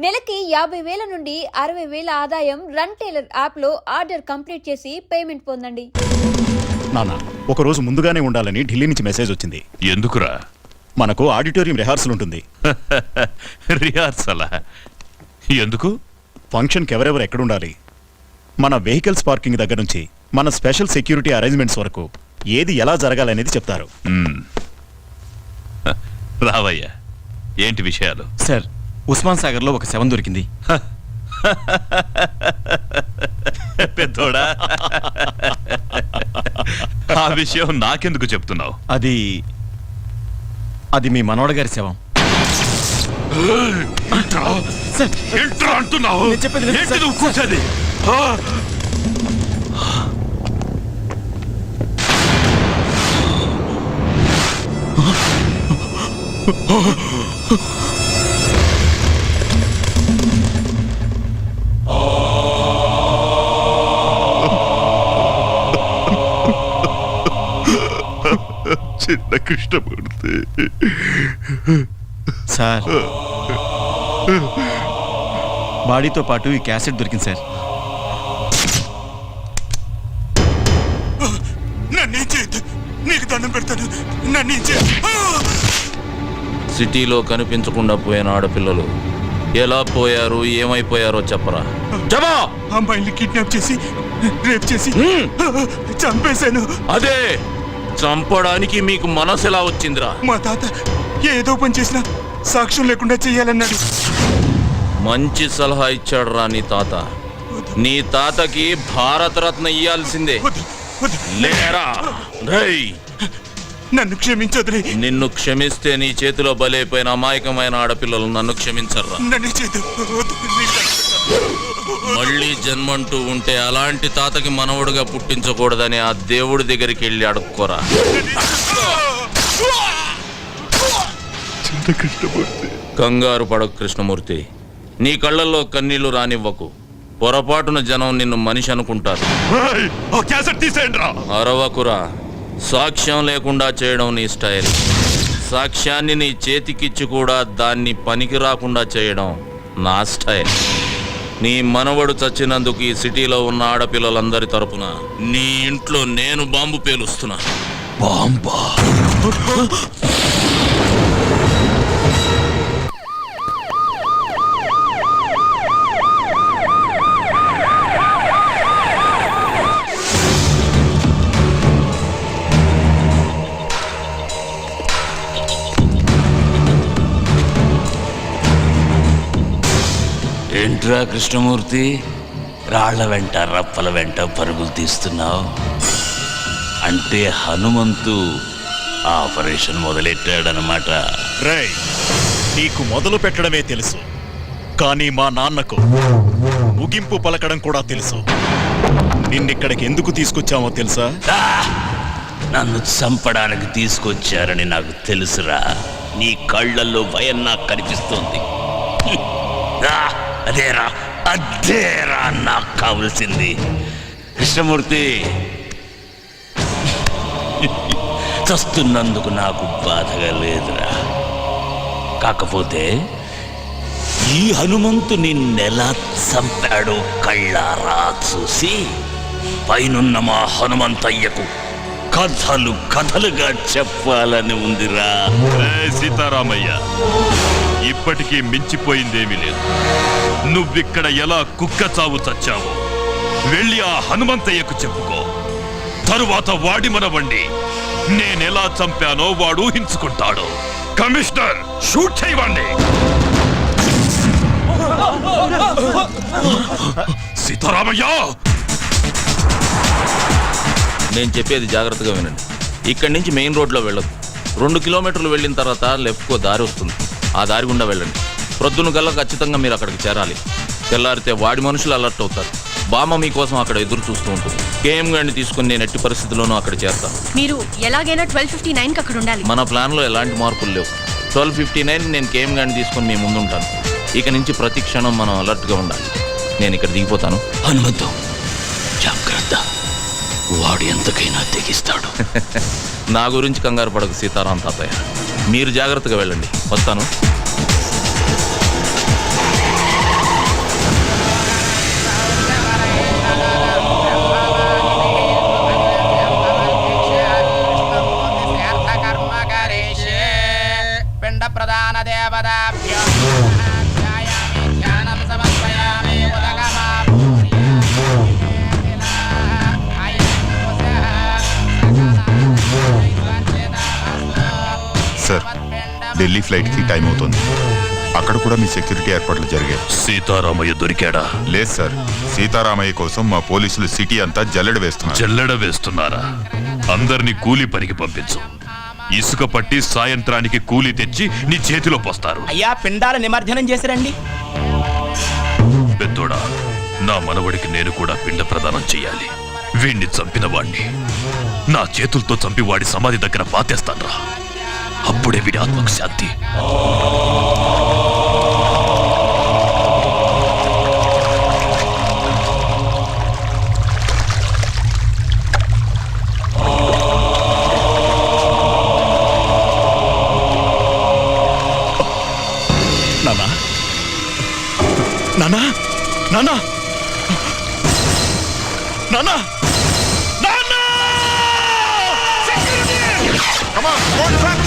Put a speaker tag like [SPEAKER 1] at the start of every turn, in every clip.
[SPEAKER 1] నెలకి 50,000 నుండి 60,000 ఆదాయం రన్ టైలర్ యాప్లో ఆర్డర్ కంప్లీట్ చేసి పేమెంట్ పొందండి.
[SPEAKER 2] నాన్న, ఒకరోజు ముందుగానే ఉండాలని ఢిల్లీ నుంచి మెసేజ్ వచ్చింది.
[SPEAKER 3] ఎందుకురా?
[SPEAKER 2] మనకు ఆడిటోరియం రిహార్సల్ ఉంటుంది.
[SPEAKER 3] రిహార్సలా? ఎందుకు?
[SPEAKER 2] ఫంక్షన్కి ఎవరెవరు ఎక్కడుండాలి, మన వెహికల్స్ పార్కింగ్ దగ్గర నుంచి మన స్పెషల్ సెక్యూరిటీ అరేంజ్మెంట్స్ వరకు ఏది ఎలా జరగాలనేది చెప్తారు.
[SPEAKER 3] రావయ్యా, ఏంటి విషయాలు?
[SPEAKER 4] సార్, ఉస్మాన్ సాగర్లో ఒక శవం దొరికింది.
[SPEAKER 3] పెద్దోడా, ఆ విషయం నాకెందుకు చెప్తున్నావు?
[SPEAKER 4] అది మీ మనవడ గారి శవం.
[SPEAKER 3] అంటున్నావు? నువ్వు కూర్చోది. చిన్న కృష్ణమూర్తి
[SPEAKER 4] సార్, బాడీతో పాటు ఈ క్యాసెట్ దొరికింది సార్.
[SPEAKER 5] నీకు దండం పెడతాను, నన్ను
[SPEAKER 6] సిటీలో కనిపించకుండా పోయిన ఆడపిల్లలు ఎలా పోయారు, ఏమైపోయారో చెప్పరా.
[SPEAKER 5] అమ్మాయిని కిడ్నాప్ చేసి రేప్ చేసి చంపేశాను.
[SPEAKER 6] అదే, చంపడానికి మీకు మనసు ఎలా వచ్చిందిరా?
[SPEAKER 5] మా తాత ఏదో పని చేసినా సాక్ష్యం లేకుండా చెయ్యాలన్నాడు.
[SPEAKER 6] మంచి సలహా ఇచ్చాడు రా నీ తాత. నీ తాతకి భారతరత్న ఇయ్యాల్సిందే. లేరా?
[SPEAKER 5] నన్ను క్షమించొద్దు.
[SPEAKER 6] నిన్ను క్షమిస్తే నీ చేతిలో బలైపోయిన అమాయకమైన ఆడపిల్లలు నన్ను క్షమించర్రా. మళ్ళీ జన్మంటూ ఉంటే అలాంటి తాతకి మనవడుగా పుట్టించకూడదని ఆ దేవుడి దగ్గరికి వెళ్ళి అడుక్కోరా. కంగారు పడకు కృష్ణమూర్తి, నీ కళ్ళల్లో కన్నీళ్లు రానివ్వకు. పొరపాటున జనం నిన్ను మనిషి అనుకుంటారు. అరవకురా, సాక్ష్యం లేకుండా చేయడం నీ స్టైల్. సాక్ష్యాన్ని నీ చేతికిచ్చి కూడా దాన్ని పనికి రాకుండా చేయడం నా స్టైల్. నీ మనవడు చచ్చినందుకు ఈ సిటీలో ఉన్న ఆడపిల్లలందరి తరపున నీ ఇంట్లో నేను బాంబు పేలుస్తున్నా. బాంబా?
[SPEAKER 7] ఏంట్రా కృష్ణమూర్తి, రాళ్ల వెంట రప్పల వెంట పరుగులు తీస్తున్నావు? అంటే హనుమంతు ఆపరేషన్ మొదలెట్టాడనమాట.
[SPEAKER 2] రేయ్, నీకు మొదలు పెట్టడమే తెలుసు, కానీ మా నాన్నకు ముగింపు పలకడం కూడా తెలుసు. నిన్నిక్కడికి ఎందుకు తీసుకొచ్చామో తెలుసా?
[SPEAKER 7] నన్ను చంపడానికి తీసుకొచ్చారని నాకు తెలుసురా. నీ కళ్ళల్లో భయం నాకు కనిపిస్తోంది. అదేరా నాకు కావలసింది. కృష్ణమూర్తి, చస్తున్నందుకు నాకు బాధగా లేదురా. కాకపోతే ఈ హనుమంతు నిన్నెలా చంపాడో కళ్ళారా చూసి పైనున్న మా హనుమంతయ్యకు కథలుగా చెప్పాలని ఉందిరా.
[SPEAKER 3] సీతారామయ్య, ఇప్పటికీ మించిపోయిందేమీ లేదు. నువ్విక్కడ ఎలా కుక్క చావు చచ్చావో వెళ్ళి ఆ హనుమంతయ్యకు చెప్పుకో. తరువాత వాడి మనవండి నేనెలా చంపానో వాడు ఊహించుకుంటాడు. కమిషనర్, షూట్ చేయవండి. సీతారామయ్య,
[SPEAKER 6] నేను చెప్పేది జాగ్రత్తగా వినండి. ఇక్కడి నుంచి మెయిన్ రోడ్లో వెళ్ళదు. 2 కిలోమీటర్లు వెళ్ళిన తర్వాత లెఫ్ట్కో దారి వస్తుంది. ఆ దారి గుండా వెళ్ళండి. ప్రొద్దున గల్లా ఖచ్చితంగా మీరు అక్కడికి చేరాలి. తెల్లారితే వాడి మనుషులు అలర్ట్ అవుతారు. బామ్మ మీకోసం అక్కడ ఎదురు చూస్తూ ఉంటుంది. కేఎం గారిని తీసుకుని నేను ఎట్టి పరిస్థితుల్లోనూ అక్కడ చేస్తాను.
[SPEAKER 1] మీరు ఎలాగైనా 12:59 అక్కడ ఉండాలి.
[SPEAKER 6] మన ప్లాన్లో ఎలాంటి మార్పులు లేవు. 12:59 నేను కేఎం గారిని తీసుకుని మీ ముందుంటాను. ఇక నుంచి ప్రతి క్షణం మనం అలర్ట్గా ఉండాలి. నేను ఇక్కడ దిగిపోతాను.
[SPEAKER 7] హనుమంతు, జాగ్రత్త, వాడు ఎంతకైనా తెగిస్తాడు.
[SPEAKER 6] నా గురించి కంగారు పడకు సీతారాం తాతయ్య. మీరు జాగ్రత్తగా వెళ్ళండి. వస్తాను.
[SPEAKER 5] ఢిల్లీ ఫ్లైట్ కి టైం అవుతుంది. అక్కడ కూడా మీ సెక్యూరిటీ ఏర్పాట్లు జరిగాయి.
[SPEAKER 3] సీతారామయ్య దొరికాడా?
[SPEAKER 5] లేదు సార్, సీతారామయ్య కోసం మా పోలీసులు సిటీ అంతా జల్లెడ వేస్తున్నారు.
[SPEAKER 3] జల్లెడ వేస్తున్నారా? అందరినీ కూలి పనికి పంపించు. ఇసుక పట్టి సాయంత్రానికి కూలి తెచ్చి నీ చేతిలో పోస్తారు.
[SPEAKER 8] అయ్యా, పిండాల నిమజ్జనం చేసిరండి.
[SPEAKER 3] పెద్దోడా, నా మనవడికి నేను కూడా పిండ ప్రదానం చెయ్యాలి. వీణ్ణి చంపిన వాణ్ణి నా చేతులతో చంపి వాడి సమాధి దగ్గర పాతేస్తాన్రా. అప్పుడే వీడి ఆత్మకు శాంతి.
[SPEAKER 2] నానా నానా నానా నానా నానా!
[SPEAKER 5] Come on, go in front.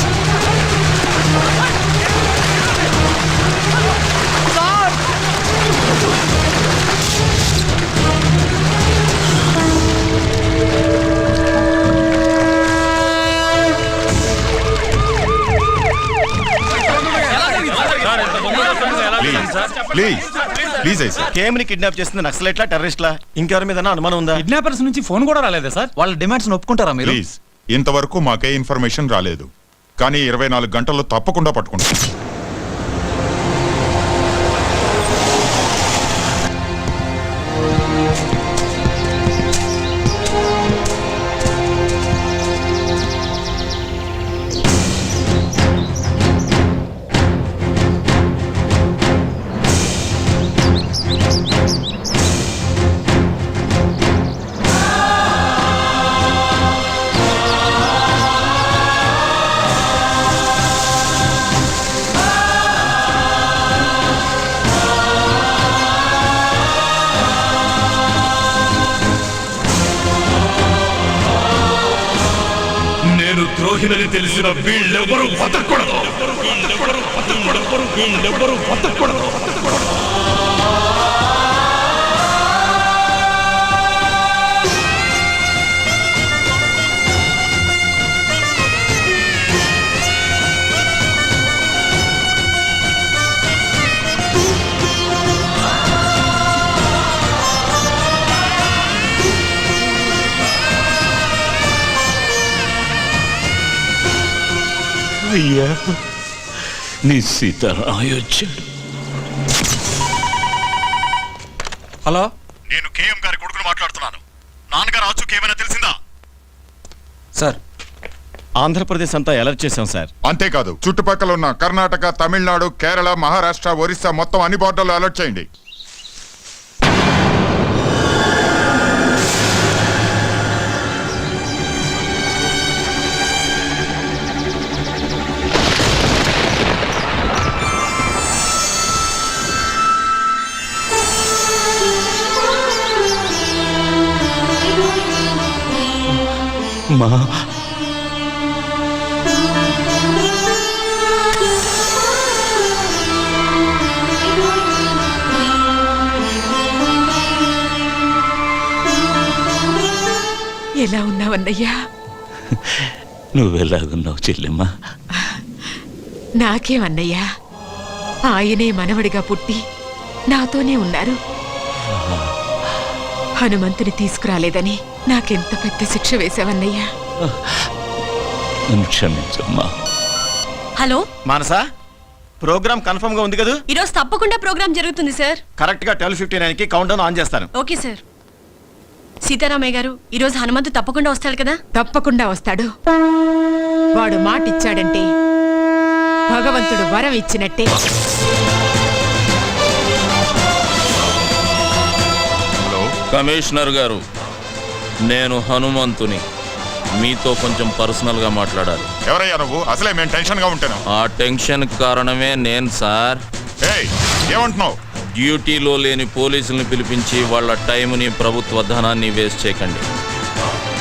[SPEAKER 5] Please sir.
[SPEAKER 4] కేమ్ని కిడ్నాప్ చేస్తుంది నక్సలైట్లా, టెర్రరిస్ట్లా, ఇంకెవరి మీద అనుమానం ఉందా?
[SPEAKER 9] కిడ్నాపర్స్ నుంచి ఫోన్ కూడా రాలేదా సార్? వాళ్ళ డిమాండ్స్ ఒప్పుకుంటారా మీరు?
[SPEAKER 5] ప్లీజ్, ఇంతవరకు మాకే ఇన్ఫర్మేషన్ రాలేదు, కానీ 24 గంటల్లో తప్పకుండా పట్టుకుంటాం.
[SPEAKER 3] నేను ద్రోహినని తెలిసిన వీళ్ళెవరూ బతకూడదు.
[SPEAKER 7] అయ్యా, నీ సీతారామయ్య వచ్చాడు.
[SPEAKER 9] హలో,
[SPEAKER 2] నేను కేఎం గారి కొడుకును మాట్లాడుతున్నాను. నాన్నగారు ఆచూకీ ఏమైనా తెలిసిందా?
[SPEAKER 9] సార్
[SPEAKER 4] ఆంధ్రప్రదేశ్ అంతా అలర్ట్ చేశాం సార్.
[SPEAKER 5] అంతేకాదు, చుట్టుపక్కల ఉన్న కర్ణాటక, తమిళనాడు, కేరళ, మహారాష్ట్ర, ఒరిస్సా మొత్తం అన్ని బోర్డర్లు అలర్ట్ చేయండి.
[SPEAKER 7] మా
[SPEAKER 10] ఎలా ఉన్నావన్నయ్యా?
[SPEAKER 7] నువ్వెలాగున్నావు చెల్లెమ్మా?
[SPEAKER 10] నాకేమన్నయ్యా, ఆయనే మనవడిగా పుట్టి నాతోనే ఉన్నారు. హనుమంతుని తీసుకురాలేదని నాకెంత పెద్ద శిక్ష వేశావన్నయ్యా.
[SPEAKER 7] నన్ను క్షమించమ్మా.
[SPEAKER 10] హలో
[SPEAKER 4] మానసా, ప్రోగ్రామ్ కన్ఫర్మ్ గా ఉంది కదా?
[SPEAKER 10] ఈరోజు తప్పకుండా ప్రోగ్రామ్ జరుగుతుంది సార్.
[SPEAKER 4] కరెక్ట్ గా 12:59 కి కౌంట్ డౌన్ ఆన్ చేస్తాను.
[SPEAKER 10] Okay sir. సీతారామయ్య గారు, ఈరోజు హనుమంతు తప్పకుండా వస్తాడు కదా? తప్పకుండా వస్తాడు. వాడు మాట ఇచ్చాడంటే భగవంతుడు వరం ఇచ్చినట్టే.
[SPEAKER 6] కమిషనర్ గారు, నేను హనుమంతుని. మీతో కొంచెం పర్సనల్గా మాట్లాడాలి.
[SPEAKER 5] ఎవరయ్యా నువ్వు? అసలే మేము టెన్షన్ గా ఉంటాను.
[SPEAKER 6] ఆ టెన్షన్ కారణమే నేను సార్.
[SPEAKER 5] ఏయ్, ఏమంటున్నావు?
[SPEAKER 6] డ్యూటీలో లేని పోలీసుల్ని పిలిపించి వాళ్ళ టైంని, ప్రభుత్వ ధనాన్ని వేస్ట్ చేయకండి.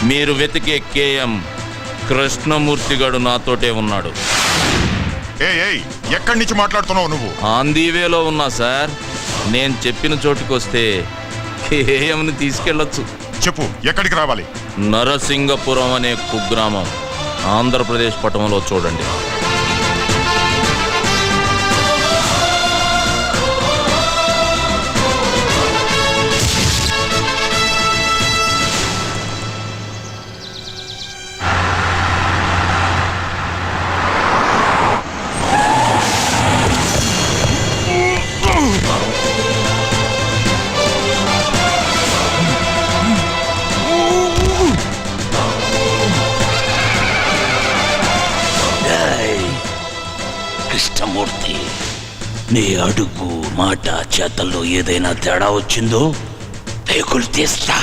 [SPEAKER 6] మీరు వెతికే కేఎం కృష్ణమూర్తి గడు నాతోటే ఉన్నాడు.
[SPEAKER 5] ఏయ్, ఎక్కడి నుంచి మాట్లాడుతున్నావు నువ్వు?
[SPEAKER 6] ఆంధీవేలో ఉన్నా సార్. నేను చెప్పిన చోటుకొస్తే కేఎంని తీసుకెళ్ళొచ్చు.
[SPEAKER 5] చెప్పు, ఎక్కడికి రావాలి?
[SPEAKER 6] నరసింగపురం అనే కుగ్రామం ఆంధ్రప్రదేశ్ పటంలో చూడండి.
[SPEAKER 7] నీ అడుగు మాట చేతల్లో ఏదైనా తేడా వచ్చిందో పేగులు తీస్తా.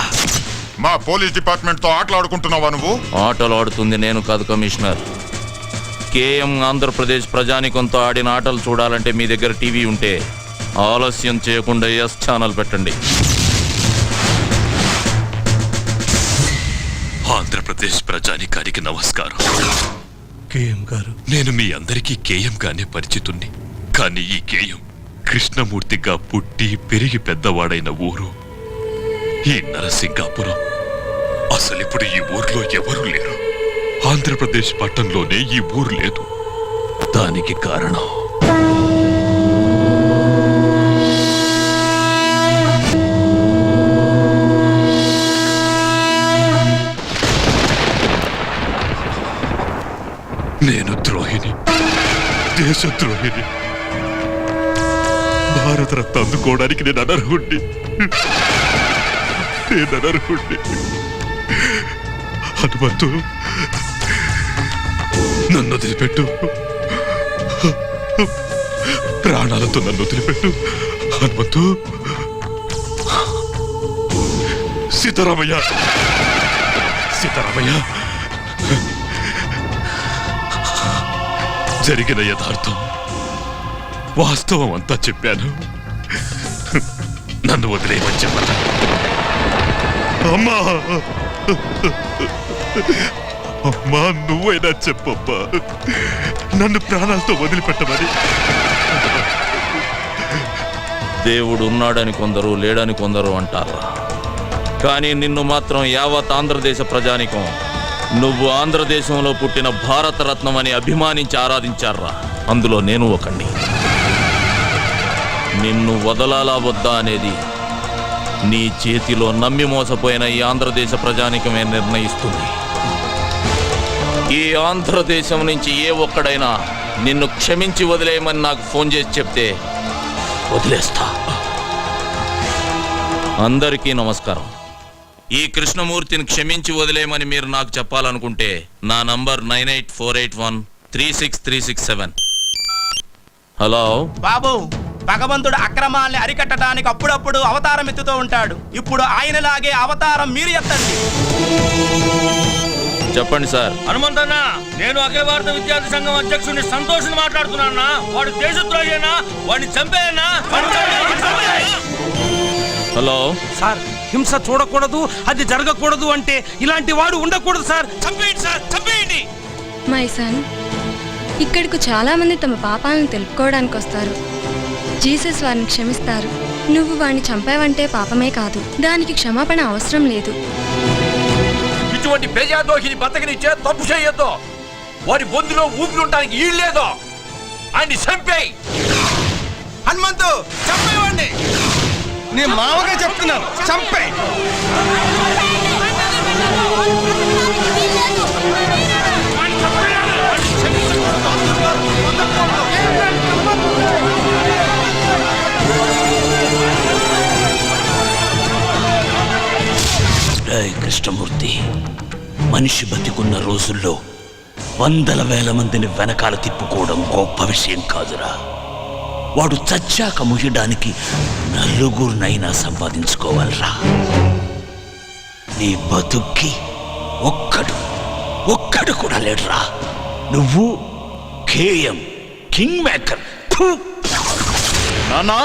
[SPEAKER 5] మా పోలీస్ డిపార్ట్మెంట్ తో ఆటలాడుకుంటున్నావా నువ్వు?
[SPEAKER 6] ఆటలు ఆడుతుంది నేను కాదు కమిషనర్. కేఎం ఆంధ్రప్రదేశ్ ప్రజానికంతో ఆడిన ఆటలు చూడాలంటే మీ దగ్గర టీవీ ఉంటే ఆలస్యం చేయకుండా ఎస్ ఛానల్ పెట్టండి.
[SPEAKER 3] ఆంధ్రప్రదేశ్ ప్రజానికానికి నమస్కారం.
[SPEAKER 4] కేఎం గారు,
[SPEAKER 3] నేను మీ అందరికీ కేఎం గానే పరిచితుణ్ణి. కానీ ఈ కేఎం కృష్ణమూర్తిగా పుట్టి పెరిగి పెద్దవాడైన ఊరు ఈ నరసింగాపురం. అసలిప్పుడు ఈ ఊర్లో ఎవరూ లేరు. ఆంధ్రప్రదేశ్ పట్టణంలోనే ఈ ఊరు లేదు. దానికి కారణం నేను ద్రోహిని, దేశద్రోహిని. భారతరత్న అందుకోవడానికి నేను అనర్హుణ్ణి. హనుమంతు, నన్ను వదిలిపెట్టు. ప్రాణాలతో నన్ను వదిలిపెట్టు హనుమంతు. సీతారామయ్య, సీతారామయ్య, జరిగిన యథార్థం వాస్తవం అంతా చెప్పాను. నన్ను వదిలేయమని చెప్పాను. అమ్మా, అమ్మా, నువ్వైనా చెప్పమ్మా, నన్ను ప్రాణాలతో వదిలిపెట్టమని.
[SPEAKER 6] దేవుడు ఉన్నాడని కొందరు, లేడని కొందరు అంటారు. కానీ నిన్ను మాత్రం యావత్ ఆంధ్రదేశ ప్రజానికం నువ్వు ఆంధ్రదేశంలో పుట్టిన భారతరత్నం అని అభిమానించి ఆరాధించారా. అందులో నేను ఒకండి. నిన్ను వదలాలా వద్దా అనేది నీ చేతిలో నమ్మి మోసపోయిన ఈ ఆంధ్రదేశ ప్రజానికమే నిర్ణయిస్తుంది. ఈ ఆంధ్రదేశం నుంచి ఏ ఒక్కడైనా నిన్ను క్షమించి వదిలేయమని నాకు ఫోన్ చేసి చెప్తే వదిలేస్తా. అందరికీ నమస్కారం. ఈ కృష్ణమూర్తిని క్షమించి వదిలేయమని మీరు నాకు చెప్పాలనుకుంటే నా నంబర్ 9848136367. హలో
[SPEAKER 8] బాబు, భగవంతుడు అక్రమాల్ని అరికట్టడానికి అప్పుడప్పుడు అవతారం ఎత్తుతూ ఉంటాడు. ఇప్పుడు ఆయనలాగే అవతారం మీరు ఎత్తండి.
[SPEAKER 6] చెప్పండి సార్.
[SPEAKER 9] హనుమంతన్న, నేను అఖిల భారత విద్యార్థి సంఘం అధ్యక్షుడిని సంతోషిని మాట్లాడుతున్నానా? వాడు దేశద్రోహేనా? వాడిని చంపేయనా?
[SPEAKER 6] హలో
[SPEAKER 9] సార్, హింస చూడకూడదు, అది జరగకూడదు అంటే ఇలాంటి వాడు ఉండకూడదు సార్. చంపేయండి సార్, చంపేయండి.
[SPEAKER 11] మై సన్, ఇక్కడకు చాలా మంది తమ పాపాలను తెలుపుకోవడానికి వస్తారు. జీసస్ వారిని క్షమిస్తారు. నువ్వు వాడిని చంపావంటే పాపమే కాదు, దానికి క్షమాపణ అవసరం లేదు.
[SPEAKER 9] ఇటువంటి ప్రజాద్రోహిని బతకనిచ్చే తప్పు చేయొద్దు. వాడి బొందులో ఊపిరుంటానికి ఈల్లేదు. ఆయన్ని చంపేయి.
[SPEAKER 8] హనుమంతు, చంపేవాడిని. నీ మామగా చెప్తున్నాను, చంపే.
[SPEAKER 7] కృష్ణమూర్తి, మనిషి బతికున్న రోజుల్లో వందల వేల మందిని వెనకాల తిప్పుకోవడం గొప్ప విషయం కాదురా. వాడు చచ్చాక ముయ్యడానికి నలుగురినైనా సంపాదించుకోవాలరా. నీ బతుక్కి ఒక్కడు కూడా లేడురా. నువ్వు కేఎం కింగ్ మేకర్.
[SPEAKER 2] నాన్నా,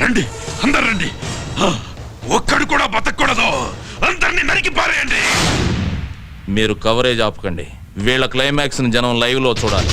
[SPEAKER 3] రండి, అందరు రండి. ఒక్కడు కూడా బతకూడదు. అందరినీ నరికి పారేయండి.
[SPEAKER 6] మీరు కవరేజ్ ఆపకండి. వీళ్ళ క్లైమాక్స్ ని జనం లైవ్ లో చూడాలి.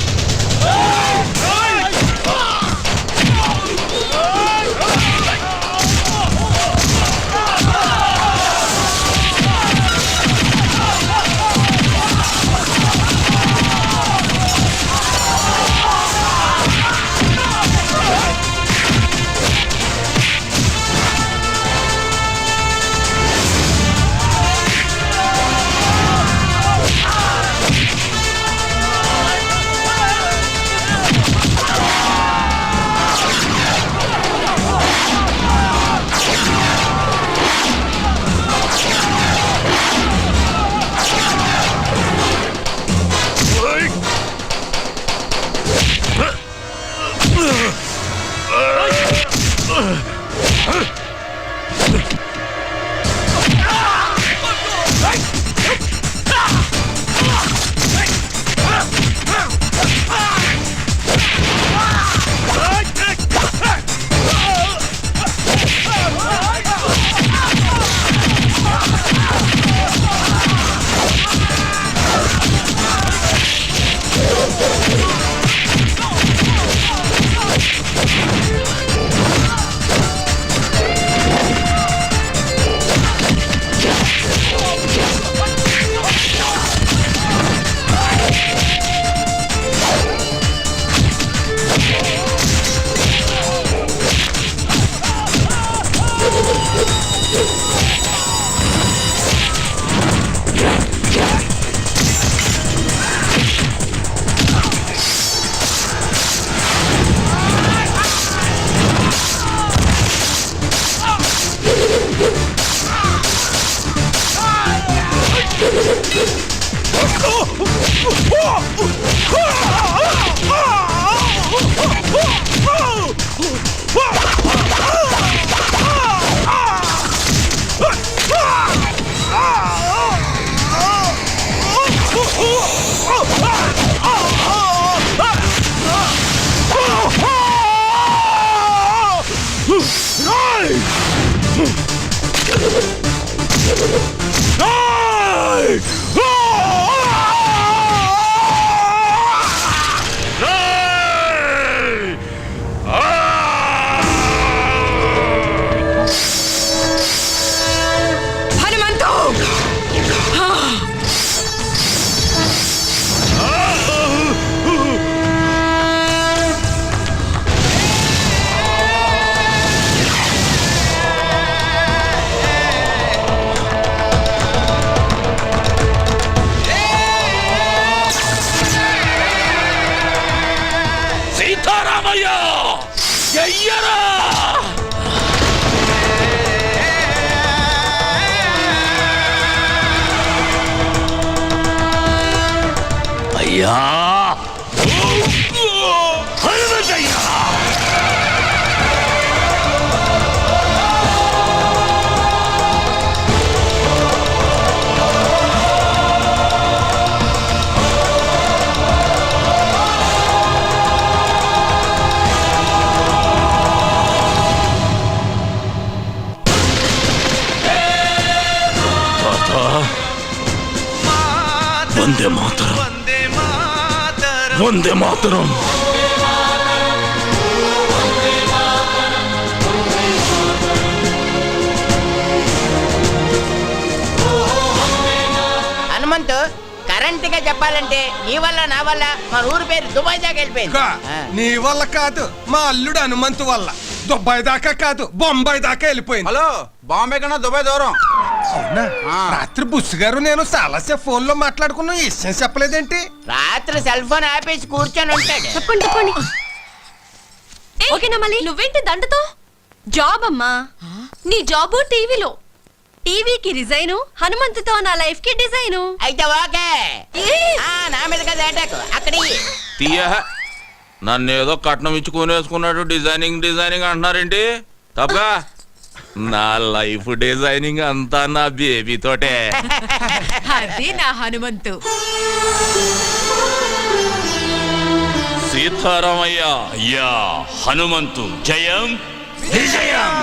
[SPEAKER 3] సీతారామయ్య చెయ్యరా!
[SPEAKER 7] అయ్యా హనుమంతయ్య! వందే మాతరం, వందే మాతరం.
[SPEAKER 12] హనుమంతు, కరెంట్ గా చెప్పాలంటే నీ వల్ల నా వల్ల మన ఊరి పేరు దుబాయ్ దాకా వెళ్ళిపోయింది.
[SPEAKER 13] నీ వల్ల కాదు, మా అల్లుడు హనుమంతు వల్ల దుబాయ్ దాకా కాదు బొంబాయి దాకా వెళ్ళిపోయింది.
[SPEAKER 8] హలో, బాంబే కన్నా దుబాయ్ దూరం.
[SPEAKER 13] అవునా? రాత్రి బుస్సు గారు నేను చాలాసేపు ఫోన్ లో మాట్లాడుకున్న విషయం చెప్పలేదేంటి?
[SPEAKER 12] రాత్రి సెల్ ఫోన్ ఆపేసి కూర్చొని ఉంటాడు.
[SPEAKER 11] చెప్పండి చెప్పండి. ఓకేనా మళ్ళీ?
[SPEAKER 10] నువ్వేంటి దండతో?
[SPEAKER 11] జాబ్ అమ్మా.
[SPEAKER 10] నీ జాబు టీవీలో. టీవీకి రిజైను, హనుమంతుతో నా లైఫ్ కి డిజైను.
[SPEAKER 12] అయితే ఓకే. నా మీద కదా అటాక్ అక్కడి.
[SPEAKER 6] తీయ నన్ను ఏదో కట్నం ఇచ్చుకునేసుకున్నాడు, డిజైనింగ్ డిజైనింగ్ అంటున్నారేంటి? తప్పగా నా లైఫ్ డిజైనింగ్ అంతా నా బేబీ తోటే.
[SPEAKER 10] అది నా హనుమంతు.
[SPEAKER 6] సీతారామయ్య
[SPEAKER 3] అయ్యా హనుమంతు జయం విజయం.